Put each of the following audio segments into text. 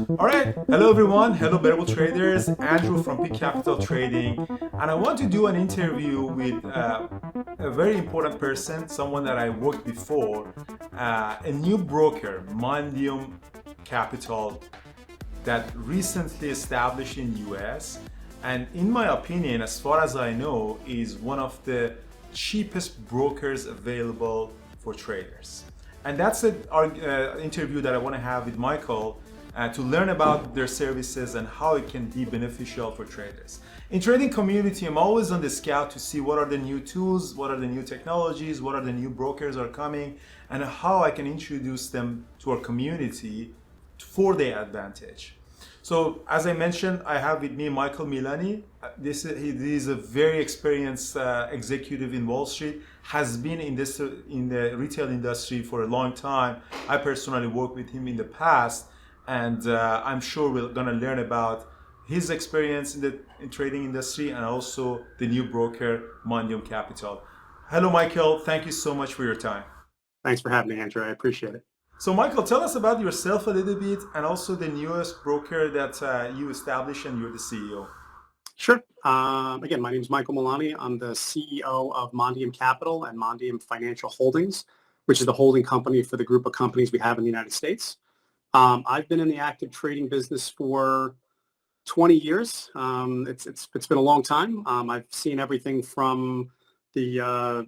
All right, hello everyone, hello Bearable Traders, Andrew from Peak Capital Trading, and I want to do an interview with a very important person, someone that I worked before, a new broker, Mondeum Capital, that recently established in US, and in my opinion, as far as I know, is one of the cheapest brokers available for traders. And that's our interview that I want to have with Michael to learn about their services and how it can be beneficial for traders. In trading community, I'm always on the scout to see what are the new tools, what are the new technologies, what are the new brokers are coming, and how I can introduce them to our community for their advantage. So as I mentioned, I have with me Michael Milani. He is a very experienced executive in Wall Street, has been in the retail industry for a long time. I personally worked with him in the past, and I'm sure we're gonna learn about his experience in the trading industry and also the new broker, Mondeum Capital. Hello, Michael. Thank you so much for your time. Thanks for having me, Andrew. I appreciate it. So Michael, tell us about yourself a little bit and also the newest broker that you established and you're the CEO. Sure. Again, my name is Michael Milani. I'm the CEO of Mondeum Capital and Mondeum Financial Holdings, which is the holding company for the group of companies we have in the United States. I've been in the active trading business for 20 years. It's been a long time. I've seen everything from the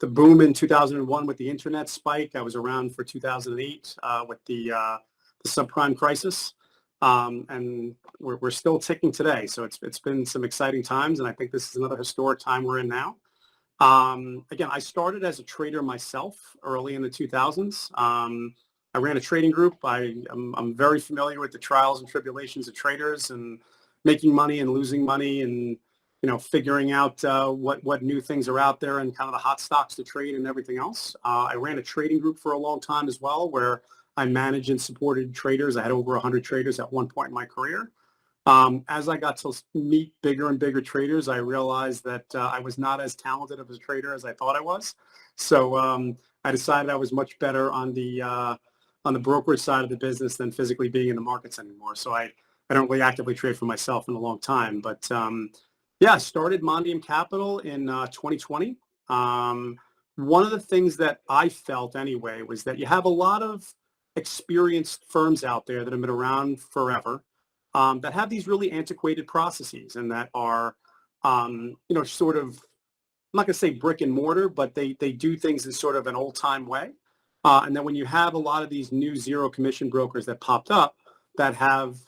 boom in 2001 with the internet spike. I was around for 2008 with the subprime crisis, and we're still ticking today. So it's been some exciting times, and I think this is another historic time we're in now. Again, I started as a trader myself early in the 2000s. I ran a trading group. I'm very familiar with the trials and tribulations of traders and making money and losing money and figuring out what new things are out there and kind of the hot stocks to trade and everything else. I ran a trading group for a long time as well, where I managed and supported traders. I had over 100 traders at one point in my career. As I got to meet bigger and bigger traders, I realized that I was not as talented of a trader as I thought I was. So I decided I was much better on the brokerage side of the business than physically being in the markets anymore. So I don't really actively trade for myself in a long time, but yeah, I started Mondeum Capital in 2020. One of the things that I felt anyway was that you have a lot of experienced firms out there that have been around forever that have these really antiquated processes and that are, sort of, I'm not going to say brick and mortar, but they do things in sort of an old time way. And then when you have a lot of these new zero commission brokers that popped up that have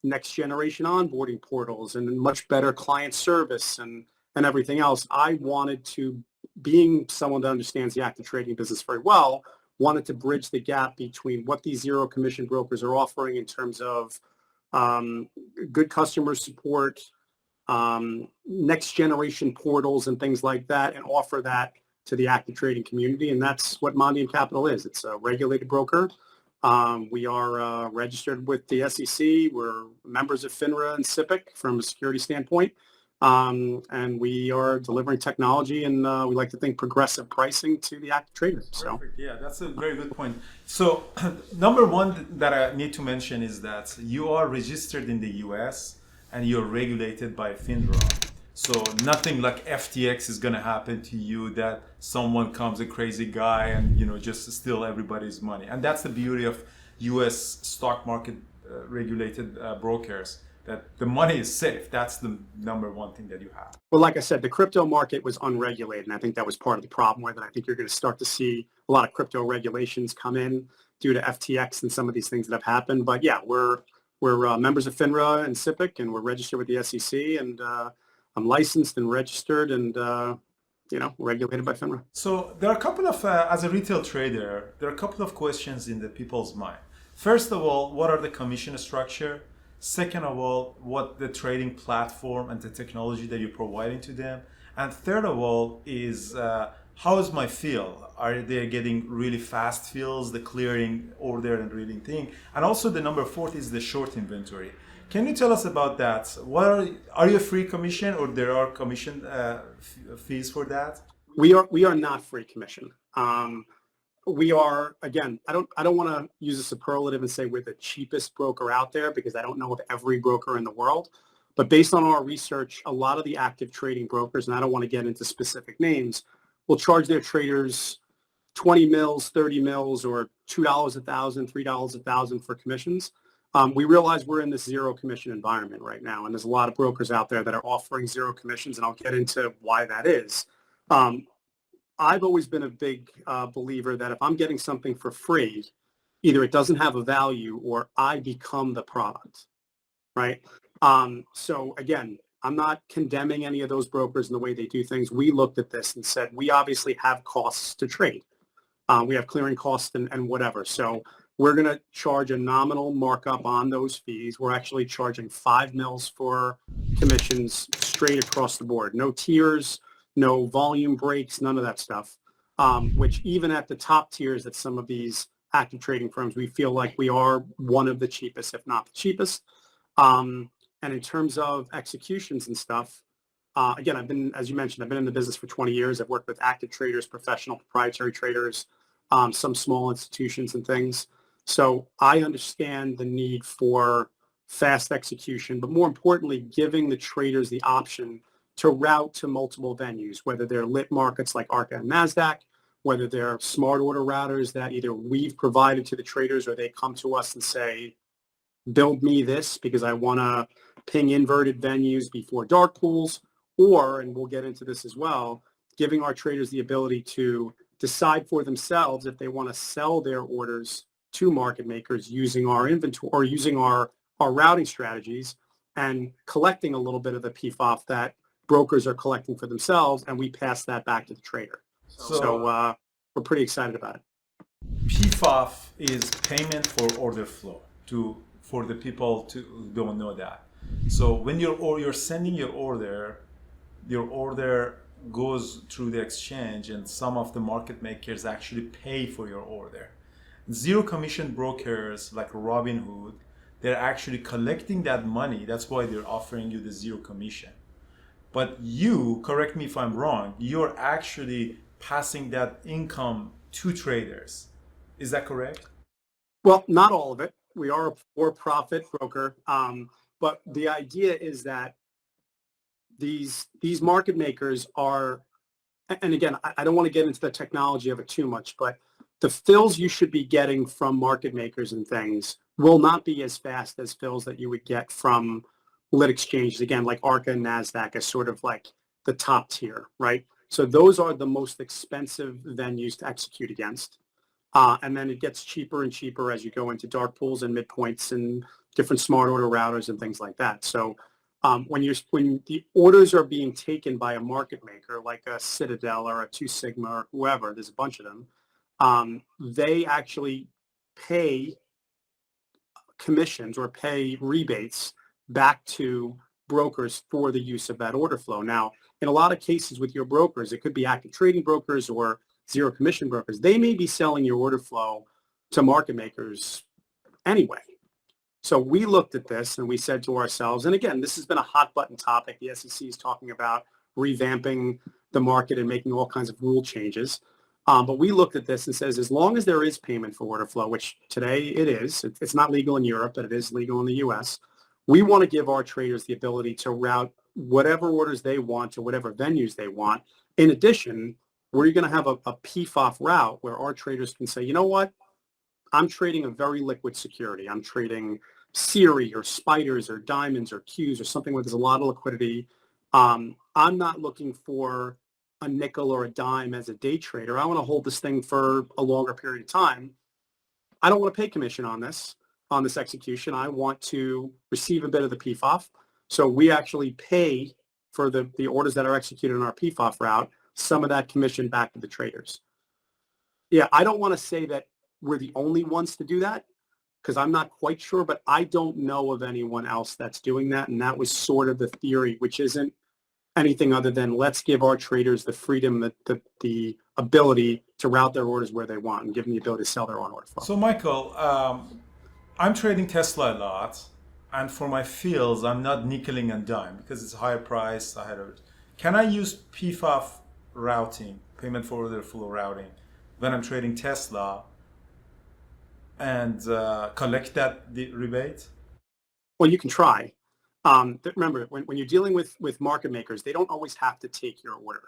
next generation onboarding portals and much better client service and everything else, I wanted to, being someone that understands the active trading business very well, wanted to bridge the gap between what these zero commission brokers are offering in terms of good customer support, next generation portals and things like that, and offer that to the active trading community. And that's what Mondeum Capital is. It's a regulated broker. We are registered with the SEC. We're members of FINRA and SIPC from a security standpoint. And we are delivering technology and we like to think progressive pricing to the active traders. Perfect. Yeah, that's a very good point. So number one that I need to mention is that you are registered in the US and you're regulated by FINRA. So nothing like FTX is going to happen to you, that someone comes, a crazy guy, and just steal everybody's money. And that's the beauty of US stock market regulated brokers, that the money is safe. That's the number one thing that you have. Well, like I said, the crypto market was unregulated, and I think that was part of the problem with it. I think you're going to start to see a lot of crypto regulations come in due to FTX and some of these things that have happened. But yeah, we're members of FINRA and SIPC, and we're registered with the SEC, and I'm licensed and registered and, regulated by FINRA. So there are a couple of, as a retail trader, there are a couple of questions in the people's mind. First of all, what are the commission structure? Second of all, what the trading platform and the technology that you're providing to them? And third of all is, how is my fill? Are they getting really fast fills, the clearing order and reading thing? And also the number fourth is the short inventory. Can you tell us about that? What are you a free commission, or there are commission fees for that? We are not free commission. we are, again, I don't want to use a superlative and say we're the cheapest broker out there because I don't know of every broker in the world. But based on our research, a lot of the active trading brokers, and I don't want to get into specific names, will charge their traders 20 mils, 30 mils, or $2 a thousand, $3 a thousand for commissions. We realize we're in this zero commission environment right now, and there's a lot of brokers out there that are offering zero commissions, and I'll get into why that is. I've always been a big believer that if I'm getting something for free, either it doesn't have a value or I become the product, right? So again, I'm not condemning any of those brokers in the way they do things. We looked at this and said, we obviously have costs to trade. We have clearing costs and whatever. So we're going to charge a nominal markup on those fees. We're actually charging 5 mils for commissions straight across the board. No tiers, no volume breaks, none of that stuff, which even at the top tiers at some of these active trading firms, we feel like we are one of the cheapest, if not the cheapest. And in terms of executions and stuff, again, as you mentioned, I've been in the business for 20 years. I've worked with active traders, professional proprietary traders, some small institutions and things. So I understand the need for fast execution, but more importantly, giving the traders the option to route to multiple venues, whether they're lit markets like ARCA and NASDAQ, whether they're smart order routers that either we've provided to the traders or they come to us and say, build me this because I want to ping inverted venues before dark pools, or, and we'll get into this as well, giving our traders the ability to decide for themselves if they want to sell their orders to market makers using our inventory or using our routing strategies and collecting a little bit of the PFOF that brokers are collecting for themselves, and we pass that back to the trader. So we're pretty excited about it. PFOF is payment for order flow for the people who don't know that. So when you're sending your order goes through the exchange, and some of the market makers actually pay for your order. Zero commission brokers like Robinhood, they're actually collecting that money. That's why they're offering you the zero commission. But you, correct me if I'm wrong, you're actually passing that income to traders. Is that correct? Well, not all of it. We are a for-profit broker, but the idea is that these market makers are, and again, I don't want to get into the technology of it too much, but the fills you should be getting from market makers and things will not be as fast as fills that you would get from lit exchanges, again, like ARCA and NASDAQ is sort of like the top tier, right? So those are the most expensive venues to execute against. And then it gets cheaper and cheaper as you go into dark pools and midpoints and different smart order routers and things like that. So when the orders are being taken by a market maker like a Citadel or a Two Sigma or whoever, there's a bunch of them, they actually pay commissions or pay rebates back to brokers for the use of that order flow. Now, in a lot of cases with your brokers, it could be active trading brokers or zero commission brokers. They may be selling your order flow to market makers anyway. So we looked at this and we said to ourselves, and again, this has been a hot button topic. The SEC is talking about revamping the market and making all kinds of rule changes. But we looked at this and says, as long as there is payment for order flow, which today it is, it's not legal in Europe, but it is legal in the US. We want to give our traders the ability to route whatever orders they want to whatever venues they want. In addition, we're going to have a PFOF route where our traders can say, you know what? I'm trading a very liquid security. I'm trading Siri or spiders or diamonds or Qs or something where there's a lot of liquidity. I'm not looking for a nickel or a dime as a day trader. I want to hold this thing for a longer period of time. I don't want to pay commission on this execution. I want to receive a bit of the PFOF. So we actually pay for the orders that are executed on our PFOF route, some of that commission back to the traders. Yeah, I don't want to say that we're the only ones to do that because I'm not quite sure, but I don't know of anyone else that's doing that. And that was sort of the theory, which isn't anything other than let's give our traders the freedom, the ability to route their orders where they want and give them the ability to sell their own order flow. So Michael, I'm trading Tesla a lot, and for my fills, I'm not nickeling and dime because it's a higher price. Can I use PFOF routing, payment for order flow routing, when I'm trading Tesla and collect the rebate? Well, you can try. Remember, when you're dealing with market makers, they don't always have to take your order.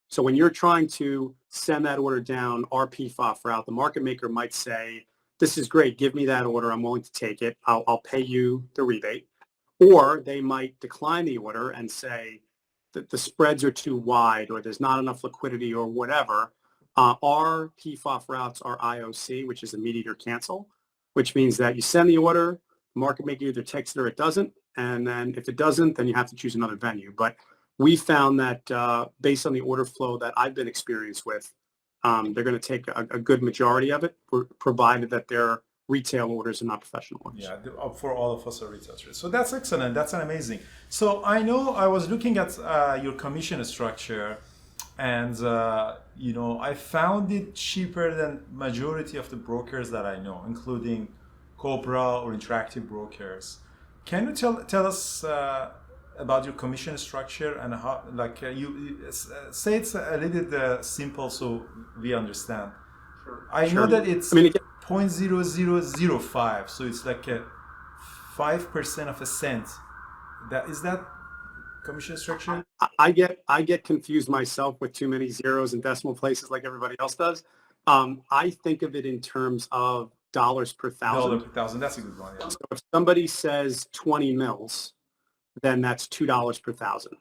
So when you're trying to send that order down our PFOF route, the market maker might say, this is great, give me that order, I'm willing to take it, I'll pay you the rebate. Or they might decline the order and say that the spreads are too wide or there's not enough liquidity or whatever. Our PFOF routes are IOC, which is immediate or cancel, which means that you send the order, the market maker either takes it or it doesn't. And then if it doesn't, then you have to choose another venue. But we found that based on the order flow that I've been experienced with, they're going to take a good majority of it, provided that they're retail orders and not professional orders. Yeah, for all of us are retail traders. So that's excellent. That's amazing. So I know I was looking at your commission structure, and I found it cheaper than majority of the brokers that I know, including Cobra or Interactive Brokers. Can you tell us about your commission structure and how, you say it's a little bit simple so we understand. Sure. I know that it's 0.0005, so it's like a 5% of a cent. Is that commission structure? I get confused myself with too many zeros and decimal places like everybody else does. I think of it in terms of dollars per thousand. Dollar per thousand. That's a good one. Yeah. So if somebody says 20 mils, then that's $2 per thousand.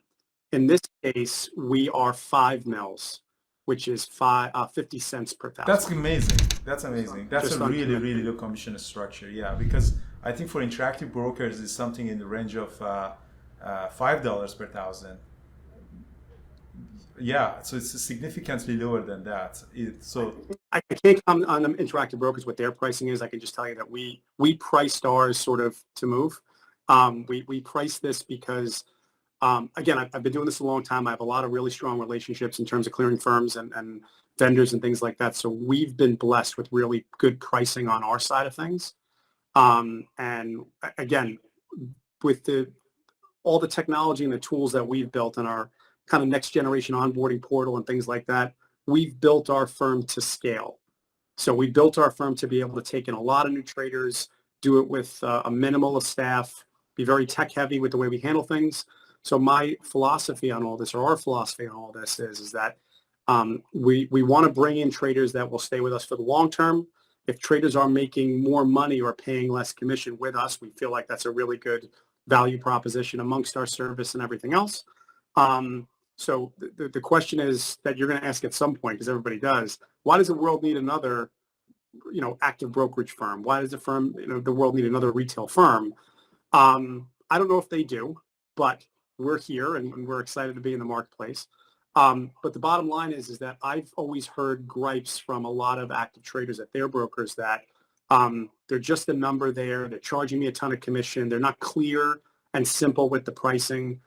In this case, we are 5 mils, which is 50 cents per thousand. That's amazing. That's amazing. That's Just a really low commission structure. Yeah, because I think for Interactive Brokers is something in the range of $5 per thousand. Yeah, so it's significantly lower than that. I can't comment on Interactive Brokers what their pricing is. I can just tell you that we priced ours sort of to move. We priced this because, again, I've been doing this a long time. I have a lot of really strong relationships in terms of clearing firms and vendors and things like that. So we've been blessed with really good pricing on our side of things. And again, with all the technology and the tools that we've built in our kind of next generation onboarding portal and things like that, we've built our firm to scale. So we built our firm to be able to take in a lot of new traders, do it with a minimal of staff, be very tech heavy with the way we handle things. So my philosophy on all this, or our philosophy on all this is that we want to bring in traders that will stay with us for the long term. If traders are making more money or paying less commission with us, we feel like that's a really good value proposition amongst our service and everything else. So the question is that you're going to ask at some point, because everybody does, why does the world need another, active brokerage firm? Why does the world need another retail firm? I don't know if they do, but we're here and we're excited to be in the marketplace. But the bottom line is that I've always heard gripes from a lot of active traders at their brokers that they're just a number there. They're charging me a ton of commission. They're not clear and simple with the pricing.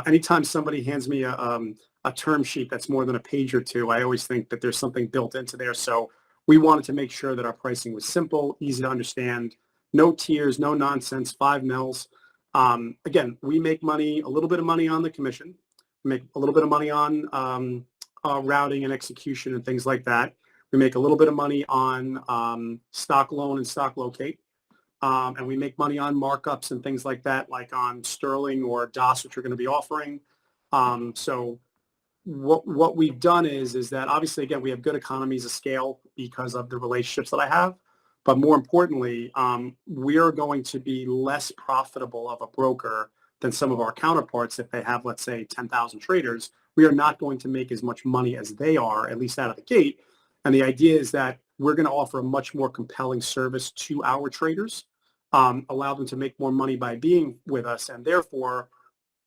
Anytime somebody hands me a term sheet that's more than a page or two, I always think that there's something built into there. So we wanted to make sure that our pricing was simple, easy to understand, no tiers, no nonsense, 5 mils. Again, we make money, a little bit of money on the commission. We make a little bit of money on routing and execution and things like that. We make a little bit of money on stock loan and stock locate. And we make money on markups and things like that, like on Sterling or DOS, which we're going to be offering. So what we've done is that obviously, again, we have good economies of scale because of the relationships that I have. But more importantly, we are going to be less profitable of a broker than some of our counterparts. If they have, let's say, 10,000 traders, we are not going to make as much money as they are, at least out of the gate. And the idea is that we're going to offer a much more compelling service to our traders, allow them to make more money by being with us. And therefore,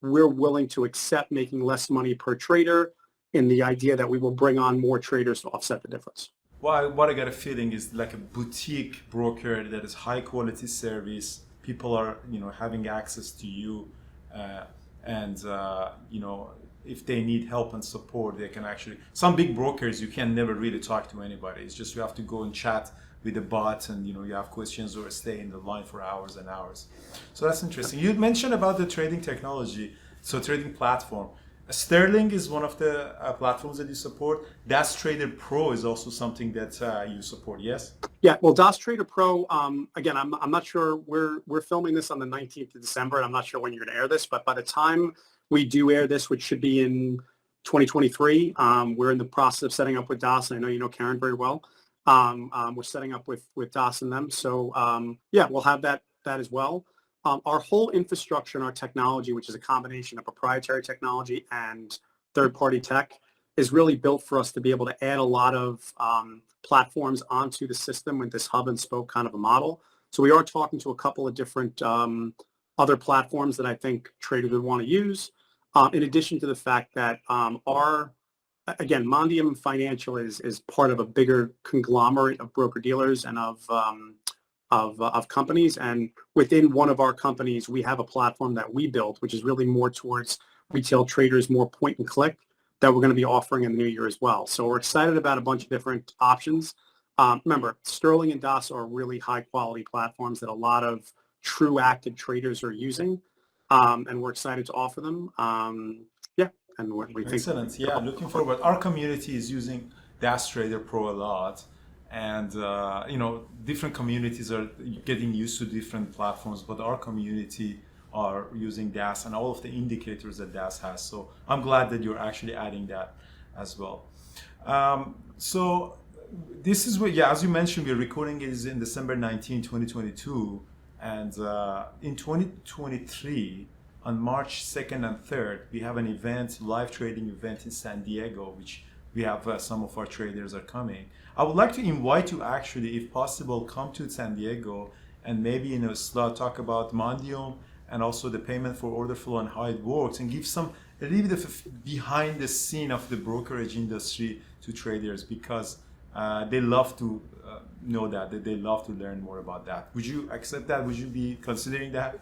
we're willing to accept making less money per trader in the idea that we will bring on more traders to offset the difference. Well, what I got a feeling is like a boutique broker that is high quality service. People are, having access to you, and if they need help and support, they can actually. Some big brokers you can never really talk to anybody. It's just you have to go and chat with a bot, and you have questions or stay in the line for hours and hours. So that's interesting. You mentioned about the trading technology, so trading platform. Sterling is one of the platforms that you support. Das Trader Pro is also something that you support, yes? Yeah, well, DOS Trader Pro, again, I'm not sure, we're filming this on the 19th of December, and I'm not sure when you're going to air this, but by the time we do air this, which should be in 2023, we're in the process of setting up with DOS, and I know you know Karen very well. We're setting up with DOS and them. So yeah, we'll have that as well. Our whole infrastructure and our technology, which is a combination of proprietary technology and third-party tech, is really built for us to be able to add a lot of platforms onto the system with this hub and spoke kind of a model. So we are talking to a couple of different other platforms that I think traders would want to use. In addition to the fact that again, Mondeum Financial is part of a bigger conglomerate of broker dealers and of companies. And within one of our companies, we have a platform that we built, which is really more towards retail traders, more point and click, that we're going to be offering in the new year as well. So we're excited about a bunch of different options. Remember, Sterling and DOS are really high quality platforms that a lot of true active traders are using. And we're excited to offer them. Yeah, and we think. Excellent. Yeah, looking forward. Our community is using Das Trader Pro a lot, and different communities are getting used to different platforms, but our community are using DAS and all of the indicators that DAS has. So I'm glad that you're actually adding that as well. So this is what, yeah, as you mentioned, we're recording it is in December 19, 2022. And in 2023, on March 2nd and 3rd, we have an event, live trading event in San Diego, which we have some of our traders are coming. I would like to invite you actually, if possible, come to San Diego and maybe in a slot talk about Mondeum and also the payment for order flow and how it works, and give a little bit of behind the scene of the brokerage industry to traders, because they love to know that they love to learn more about that. Would you accept that? Would you be considering that?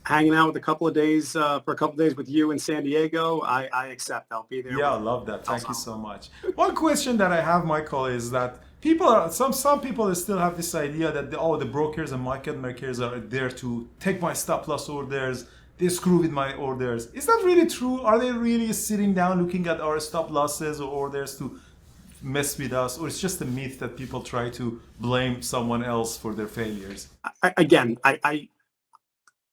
Hanging out with a couple of days for a couple of days with you in San Diego, I accept. I'll be there. Yeah, I love that. Thank you so much. One question that I have, Michael, is that some people still have this idea that the brokers and market makers are there to take my stop loss orders, they screw with my orders. Is that really true? Are they really sitting down looking at our stop losses or orders to mess with us, or it's just a myth that people try to blame someone else for their failures?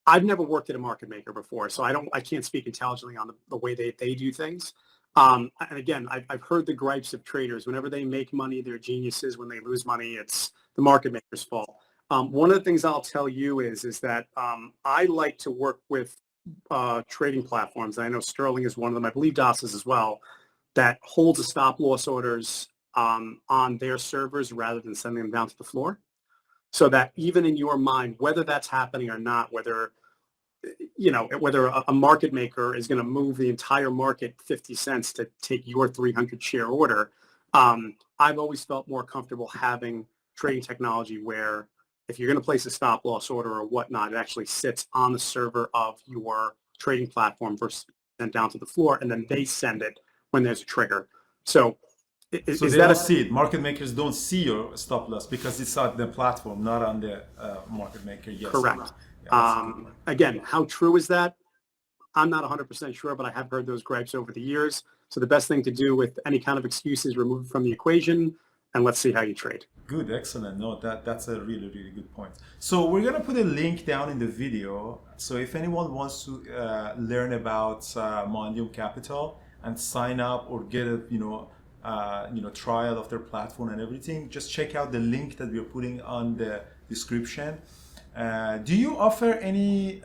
I've never worked at a market maker before, so I can't speak intelligently on the way they do things. And again, I've heard the gripes of traders. Whenever they make money, they're geniuses. When they lose money, it's the market maker's fault. One of the things I'll tell you is that I like to work with trading platforms. I know Sterling is one of them. I believe DOS is as well, that holds the stop loss orders on their servers rather than sending them down to the floor. So that even in your mind, whether that's happening or not, whether a market maker is going to move the entire market 50 cents to take your 300 share order, I've always felt more comfortable having trading technology where if you're going to place a stop loss order or whatnot, it actually sits on the server of your trading platform versus sent down to the floor, and then they send it when there's a trigger. So they don't see it. Market makers don't see your stop loss because it's on the platform, not on the market maker. Yes. Correct. Again, how true is that? I'm not 100% sure, but I have heard those gripes over the years. So the best thing to do with any kind of excuse is remove it from the equation, and let's see how you trade. Good, excellent. No, that's a really, really good point. So we're gonna put a link down in the video. So if anyone wants to learn about Mondeum Capital and sign up or get a trial of their platform and everything, just check out the link that we're putting on the description. Do you offer any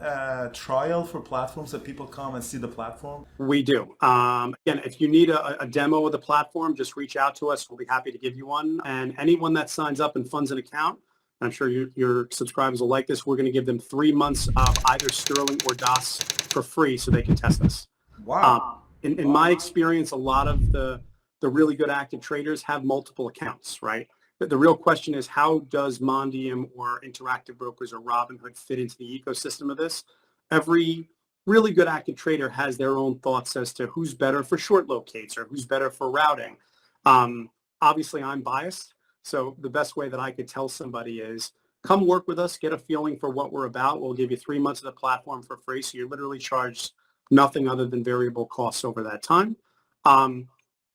trial for platforms that people come and see the platform? We do. Again, if you need a demo of the platform, just reach out to us. We'll be happy to give you one. And anyone that signs up and funds an account, I'm sure your subscribers will like this, we're going to give them 3 months of either Sterling or DOS for free so they can test us. Wow. In my experience, a lot of the really good active traders have multiple accounts, right? But the real question is, how does Mondeum or Interactive Brokers or Robinhood fit into the ecosystem of this? Every really good active trader has their own thoughts as to who's better for short locates or who's better for routing. Obviously, I'm biased. So the best way that I could tell somebody is come work with us, get a feeling for what we're about. We'll give you 3 months of the platform for free. So you're literally charged nothing other than variable costs over that time. And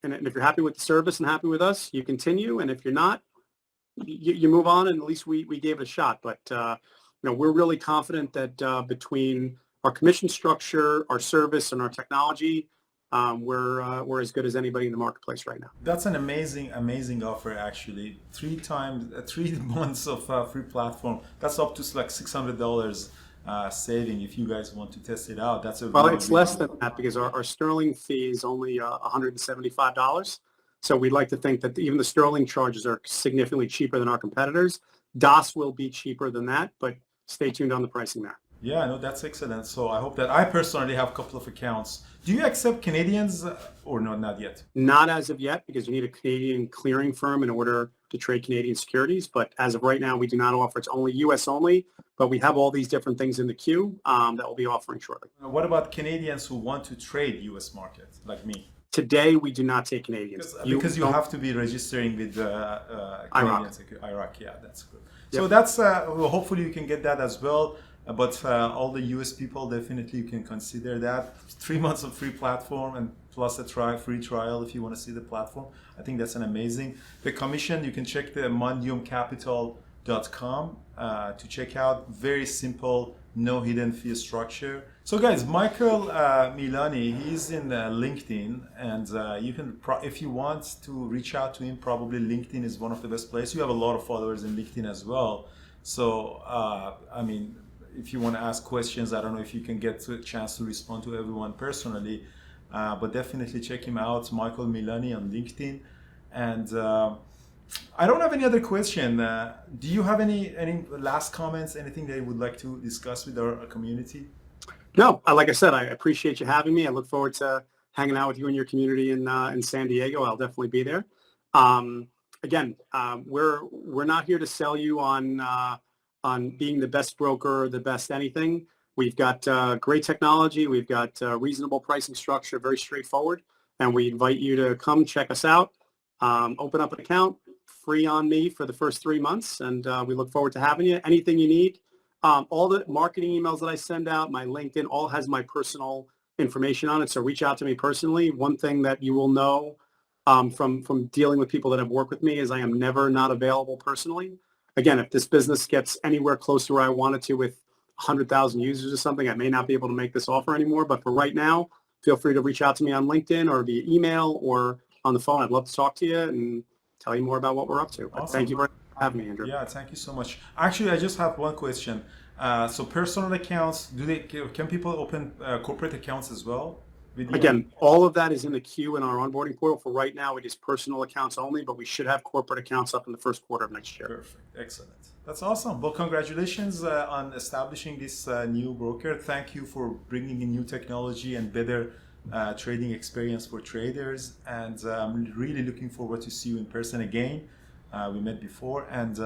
if you're happy with the service and happy with us, you continue. And if you're not, you move on, and at least we gave it a shot. But we're really confident that between our commission structure, our service, and our technology, we're as good as anybody in the marketplace right now. That's an amazing offer, actually. 3 months of free platform. That's up to like $600 saving if you guys want to test it out. That's well, it's less than that because our sterling fee is only $175. So we'd like to think that even the sterling charges are significantly cheaper than our competitors. DOS will be cheaper than that, but stay tuned on the pricing there. Yeah, no, that's excellent. So I hope that I personally have a couple of accounts. Do you accept Canadians or no, not yet? Not as of yet, because you need a Canadian clearing firm in order to trade Canadian securities. But as of right now, we do not offer. It's only U.S. only, but we have all these different things in the queue that we'll be offering shortly. What about Canadians who want to trade U.S. market, like me? Today, we do not take Canadians. Because you have to be registering with Canadians. Iraq, yeah, that's good. Yep. So that's, hopefully you can get that as well. But all the US people, definitely you can consider that. 3 months of free platform and plus a free trial if you want to see the platform. I think that's an amazing. The commission, you can check the mondeumcapital.com to check out. Very simple, no hidden fee structure. So guys, Michael Milani, he's in LinkedIn, and you can, if you want to reach out to him, probably LinkedIn is one of the best places. You have a lot of followers in LinkedIn as well. So, I mean, if you want to ask questions, I don't know if you can get a chance to respond to everyone personally, but definitely check him out, Michael Milani on LinkedIn. And I don't have any other question. Do you have any last comments, anything that you would like to discuss with our community? No, like I said, I appreciate you having me. I look forward to hanging out with you and your community in San Diego. I'll definitely be there. Again, we're not here to sell you on being the best broker, the best anything. We've got great technology. We've got reasonable pricing structure, very straightforward. And we invite you to come check us out, open up an account, free on me for the first 3 months. And we look forward to having you. Anything you need, all the marketing emails that I send out, my LinkedIn, all has my personal information on it. So reach out to me personally. One thing that you will know from dealing with people that have worked with me is I am never not available personally. Again, if this business gets anywhere close to where I want it to with 100,000 users or something, I may not be able to make this offer anymore. But for right now, feel free to reach out to me on LinkedIn or via email or on the phone. I'd love to talk to you and tell you more about what we're up to. Awesome. Thank you very much for having me, Andrew. Yeah, thank you so much. Actually, I just have one question. So personal accounts, can people open corporate accounts as well? Again, all of that is in the queue in our onboarding portal. For right now, it is personal accounts only, but we should have corporate accounts up in the first quarter of next year. Perfect. Excellent. That's awesome. Well, congratulations on establishing this new broker. Thank you for bringing in new technology and better trading experience for traders. And I'm really looking forward to see you in person again. We met before. And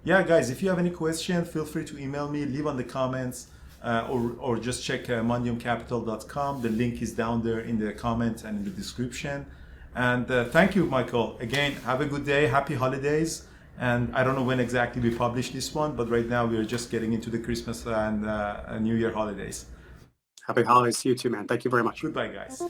yeah, guys, if you have any questions, feel free to email me, leave on the comments. Or just check mondeumcapital.com. The link is down there in the comment and in the description. And thank you, Michael. Again, have a good day. Happy holidays. And I don't know when exactly we publish this one, but right now we're just getting into the Christmas and New Year holidays. Happy holidays to you too, man. Thank you very much. Goodbye, guys.